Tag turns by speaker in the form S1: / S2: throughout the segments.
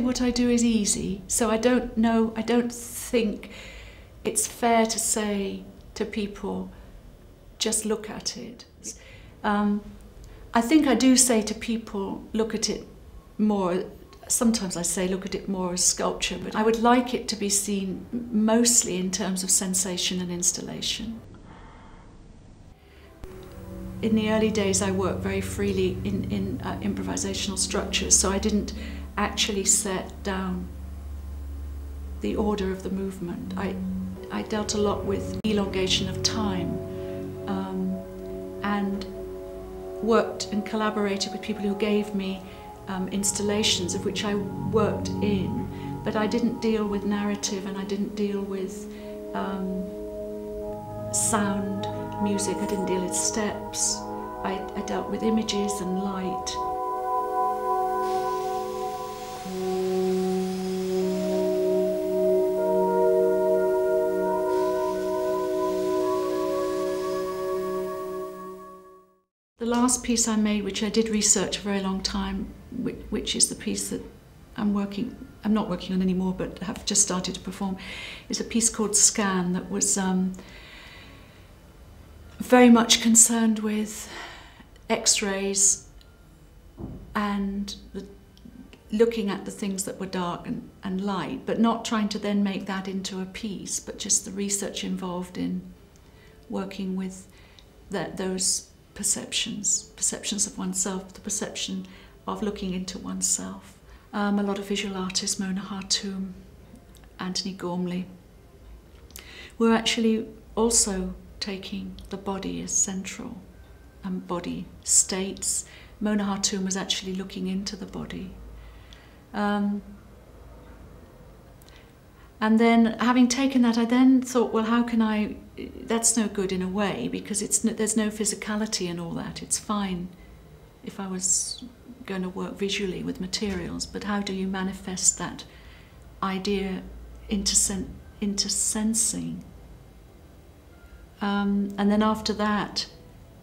S1: what I do is easy, so I don't think it's fair to say to people, just look at it. I think I do say to people, look at it more, sometimes I say look at it more as sculpture, but I would like it to be seen mostly in terms of sensation and installation. In the early days I worked very freely in improvisational structures, so I didn't actually set down the order of the movement. I dealt a lot with elongation of time and worked and collaborated with people who gave me installations of which I worked in, but I didn't deal with narrative and I didn't deal with sound, music, I didn't deal with steps. I dealt with images and light. The last piece I made, which I did research a very long time, which is the piece that I'm not working on anymore, but have just started to perform, is a piece called Scan that was very much concerned with X-rays and looking at the things that were dark and light, but not trying to then make that into a piece, but just the research involved in working with those perceptions of oneself, the perception of looking into oneself. A lot of visual artists, Mona Hartoum, Anthony Gormley, were actually also taking the body as central and body states. Mona Hartoum was actually looking into the body. And then, having taken that, I then thought, well, how can I... That's no good in a way, because there's no physicality in all that. It's fine if I was going to work visually with materials, but how do you manifest that idea into sensing? And then after that,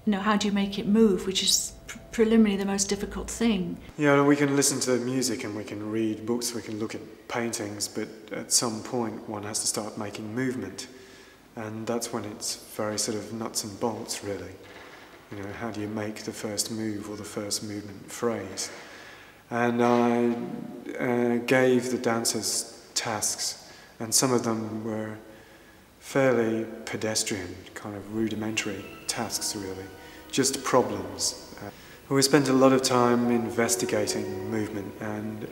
S1: how do you make it move, which is preliminarily the most difficult thing.
S2: Yeah, we can listen to music and we can read books, we can look at paintings, but at some point one has to start making movement, and that's when it's very sort of nuts and bolts, really. How do you make the first move or the first movement phrase? And I gave the dancers tasks, and some of them were fairly pedestrian, kind of rudimentary tasks, really, just problems. We spent a lot of time investigating movement and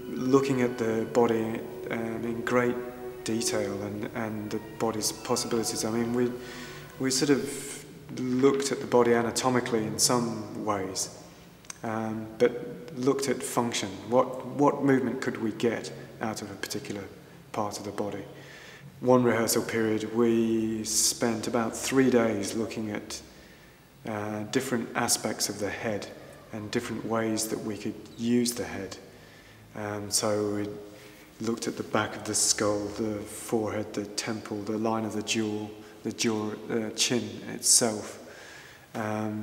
S2: looking at the body in great detail and the body's possibilities. I mean, we sort of looked at the body anatomically in some ways, but looked at function. What movement could we get out of a particular part of the body? One rehearsal period, we spent about 3 days looking at different aspects of the head and different ways that we could use the head. So we looked at the back of the skull, the forehead, the temple, the line of the jaw, chin itself.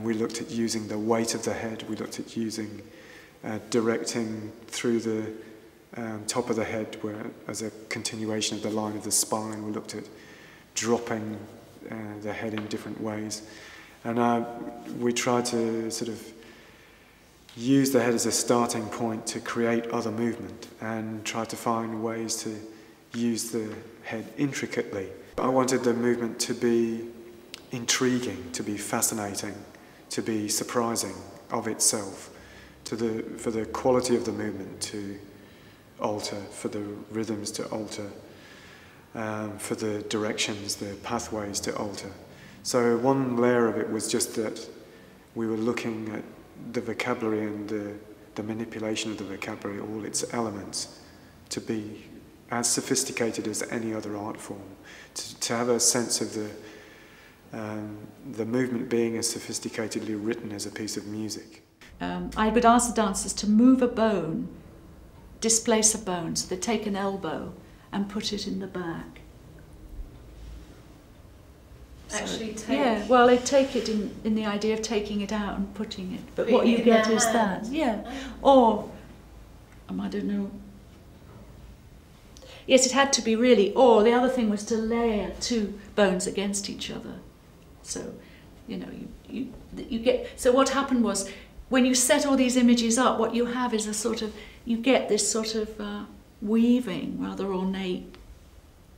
S2: We looked at using the weight of the head. We looked at using directing through the top of the head, where as a continuation of the line of the spine. We looked at dropping the head in different ways. And we tried to sort of use the head as a starting point to create other movement and try to find ways to use the head intricately. I wanted the movement to be intriguing, to be fascinating, to be surprising of itself, for the quality of the movement to alter, for the rhythms to alter, for the directions, the pathways to alter. So one layer of it was just that we were looking at the vocabulary and the manipulation of the vocabulary, all its elements, to be as sophisticated as any other art form, to have a sense of the movement being as sophisticatedly written as a piece of music.
S1: I would ask the dancers to move a bone, displace a bone, so they take an elbow and put it in the back.
S3: Actually take?
S1: Yeah, well, they take it in the idea of taking it out and putting it, but what you get is that, yeah. Or I don't know. Yes, it had to be really, or the other thing was to layer two bones against each other. So, you know, you get, so what happened was, when you set all these images up, what you have is a sort of, you get this sort of weaving, rather ornate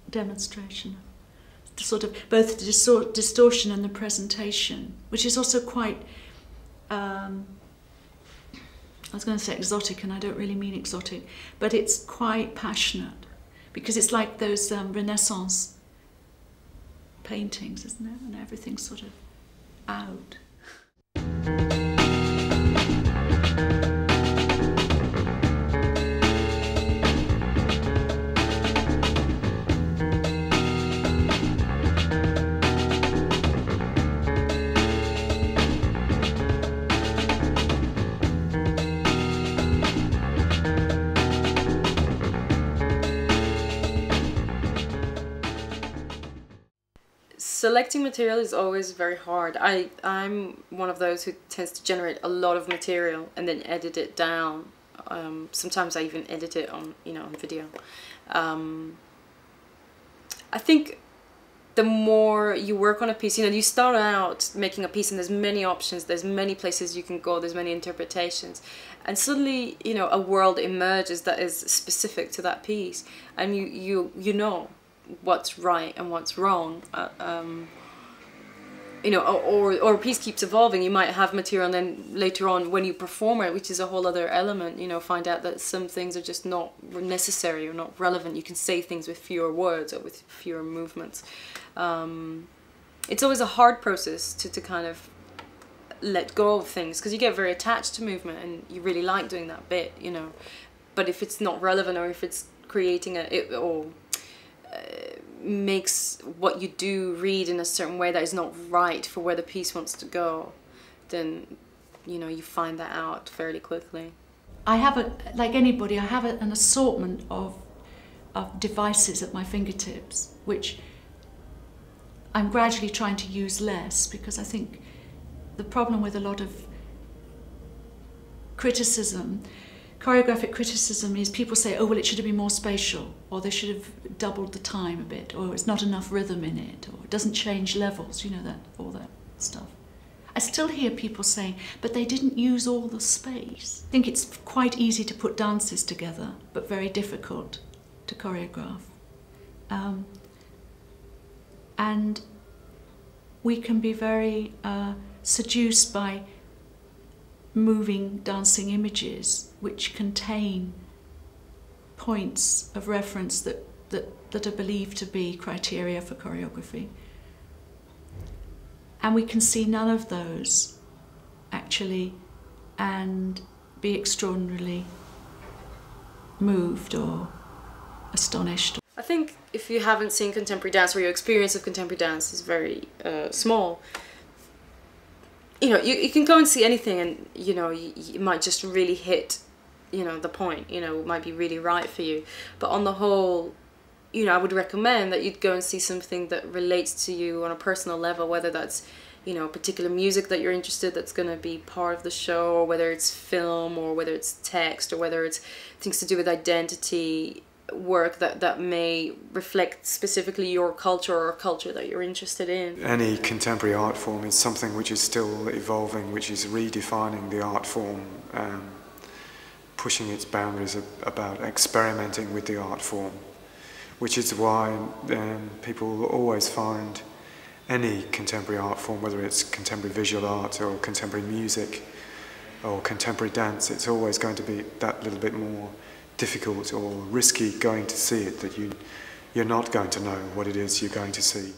S1: demonstration. The sort of both the distortion and the presentation, which is also quite, I was going to say exotic, and I don't really mean exotic, but it's quite passionate, because it's like those Renaissance paintings, isn't it? And everything's sort of out.
S4: Selecting material is always very hard. I'm one of those who tends to generate a lot of material and then edit it down. Sometimes I even edit it on, on video. I think the more you work on a piece, you start out making a piece and there's many options, there's many places you can go, there's many interpretations, and suddenly a world emerges that is specific to that piece, and you know what's right and what's wrong, or a piece keeps evolving. You might have material and then later on when you perform it, which is a whole other element, find out that some things are just not necessary or not relevant. You can say things with fewer words or with fewer movements. It's always a hard process to kind of let go of things, because you get very attached to movement and you really like doing that bit, but if it's not relevant, or if it's creating makes what you do read in a certain way that is not right for where the piece wants to go, then you find that out fairly quickly.
S1: I have like anybody, I have an assortment of devices at my fingertips, which I'm gradually trying to use less, because I think the problem with a lot of criticism, choreographic criticism, is people say, oh, well, it should have been more spatial, or they should have doubled the time a bit, or it's not enough rhythm in it, or it doesn't change levels, all that stuff. I still hear people saying, but they didn't use all the space. I think it's quite easy to put dances together, but very difficult to choreograph. And we can be very seduced by moving dancing images which contain points of reference that are believed to be criteria for choreography. And we can see none of those actually and be extraordinarily moved or astonished.
S4: I think if you haven't seen contemporary dance, or your experience of contemporary dance is very small, you can go and see anything, and you might just really hit the point, it might be really right for you, but on the whole, I would recommend that you'd go and see something that relates to you on a personal level, whether that's particular music that you're interested, that's going to be part of the show, or whether it's film, or whether it's text, or whether it's things to do with identity, work that may reflect specifically your culture or a culture that you're interested in.
S2: Any contemporary art form is something which is still evolving, which is redefining the art form, pushing its boundaries, about experimenting with the art form, which is why people always find any contemporary art form, whether it's contemporary visual art or contemporary music or contemporary dance, it's always going to be that little bit more difficult or risky going to see it, that you're not going to know what it is you're going to see.